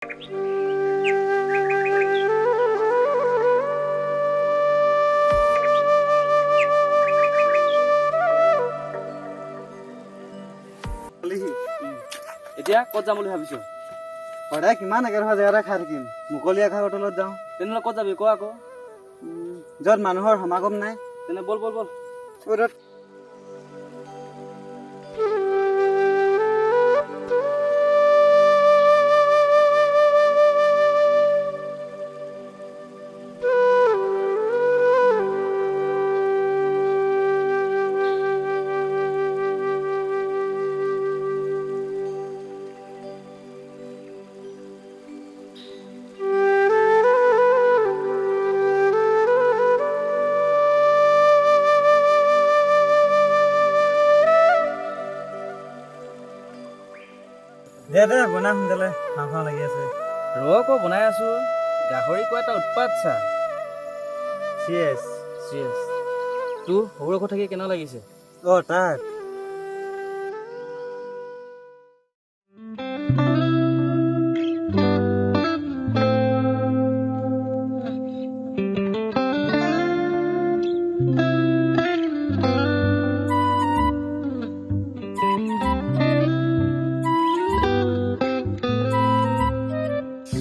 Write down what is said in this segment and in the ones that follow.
এতিয়া ক'ত যাম বুলি ভাবিছো? সদায় কিমান একেডোখৰ জেগাতে খাই থাকিম, মুকলি আকাশৰ তলত যাওঁ। তেনেহ'লে ক'ত যাবি ক আকৌ? য'ত মানুহৰ সমাগম নাই। তেনে বল বল বল। দে দে বনা সোনকালে, খাওঁ খাওঁ লাগি আছে। ৰ আকৌ বনাই আছো। গাহৰি কোৱা এটা উৎপাত চা। চিয়েছ। চিয়েছ। তোৰ সৰু কথা থাকি কেনে লাগিছে? তাক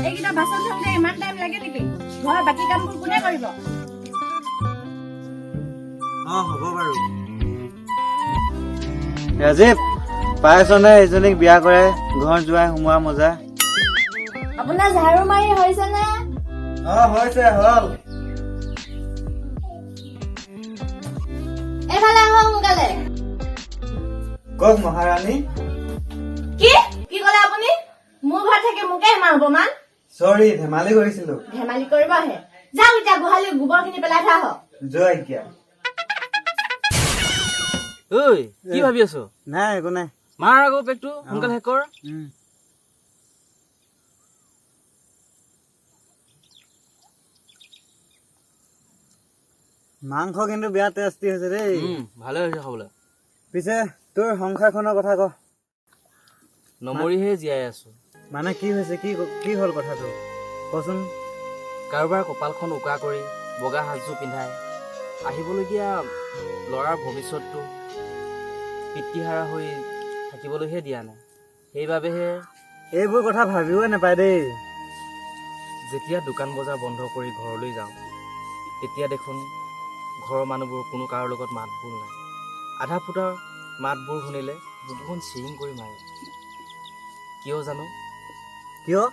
এইকেইটা বাচন ধোতে ইমান টাইম লাগে নেকি? ঘৰৰ বাকী কামবোৰ কোনে কৰিব? হ'ব বাৰু। ৰাজীৱ, পাইছনে এজনীক বিয়া কৰে ঘৰ যোৱাই সোমোৱা মজা? আপোনাৰ ঝাৰু মাৰি হৈছে নে? হৈছে হ'ল। এফালে আহক সোনকালে। কওক মহাৰাণী। কি কি ক'লে আপুনি? মোৰ ঘৰত থাকি মোকে ইমান অপমান? চৰি, ধেমালি কৰিছিলো। ধেমালি কৰিবহে। যাওক এতিয়া গোহালি গোবৰখিনি পেলাই থোৱা হওক। যোৱা এতিয়া। ঐ কি ভাবি আছো? নাই একো নাই। মাৰ আকৌ পেকটো সোনকালে শেষ কৰ। মাংস কিন্তু বেয়া টেষ্টি হৈছে দেই। ভালে হৈছে খাবলৈ। পিছে তোৰ সংসাৰখনৰ কথা ক। নমৰিহে জীয়াই আছো। মানে কি হৈছে, কি হ'ল কথাটো কচোন। কাৰোবাৰ কপালখন উকা কৰি বগা সাজযোৰ পিন্ধাই আহিবলগীয়া ল'ৰাৰ ভৱিষ্যতটো পিতৃহাৰা হৈ থাকিবলৈহে দিয়া নাই। সেইবাবেহে এইবোৰ কথা ভাবিবই নাপায় দেই। যেতিয়া দোকান বজাৰ বন্ধ কৰি ঘৰলৈ যাওঁ তেতিয়া দেখোন ঘৰৰ মানুহবোৰ কোনো কাৰো লগত মাতবোল নাই। আধা ফুটা মাতবোৰ শুনিলে বুকুখন চিৰিং কৰি মাৰে। কিয় জানো? কিয়?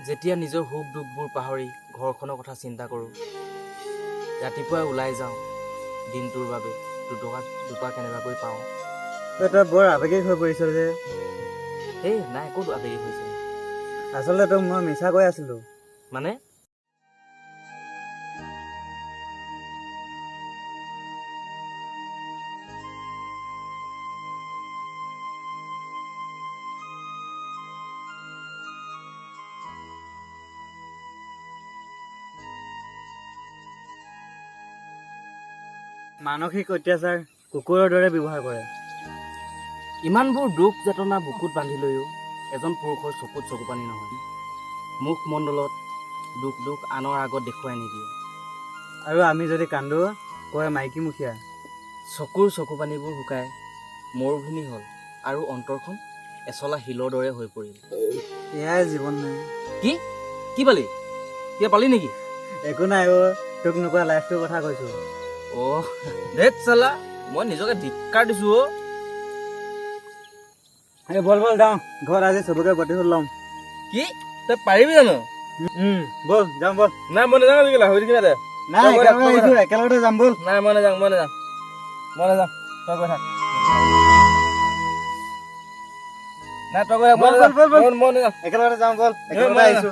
যেতিয়া নিজৰ সুখ দুখবোৰ পাহৰি ঘৰখনৰ কথা চিন্তা কৰোঁ, ৰাতিপুৱাই ওলাই যাওঁ দিনটোৰ বাবে দুটকা কেনেবাকৈ পাওঁ। তই বৰ আৱেগিক হৈ পৰিছ যে। এই নাই, ক'ত আৱেগিক হৈছে? আচলতে তোক মই মিছা কৈ আছিলো। মানে? মানসিক অত্যাচাৰ কুকুৰৰ দৰে ব্যৱহাৰ কৰে। ইমানবোৰ দুখ যাতনা বুকুত বান্ধি লৈও এজন পুৰুষৰ চকুত চকু পানী নহয়। মুখমণ্ডলত দুখ আনৰ আগত দেখুৱাই নিদিয়ে। আৰু আমি যদি কান্দো কয় মাইকীমুখীয়া। চকুৰ চকু পানীবোৰ শুকাই মৰুভূমি হ'ল আৰু অন্তৰখন এচলা শিলৰ দৰে হৈ পৰিল। এয়াই জীৱন নাই। কি পালি? কিবা পালি নেকি? একো নাই তোক নোকোৱা লাইফটোৰ কথা কৈছো। ধেৎ চালা, মই নিজকে ধিক্কাৰ দিছো। বল যাওঁ, ঘৰত আজি চবকে প্ৰতিশোধ ল'ম। কি তই পাৰিবি জানো? বল যাম বল। নাই মই নাযাওঁ, হৈ কিবা দে। নাই একেলগতে যাম বল। নাই মই নাযাওঁ তই গৈ থাক। নাই তই গৈ থাক, মই নাযাওঁ। একেলগতে যাম বল, একেলগতে আহিছো।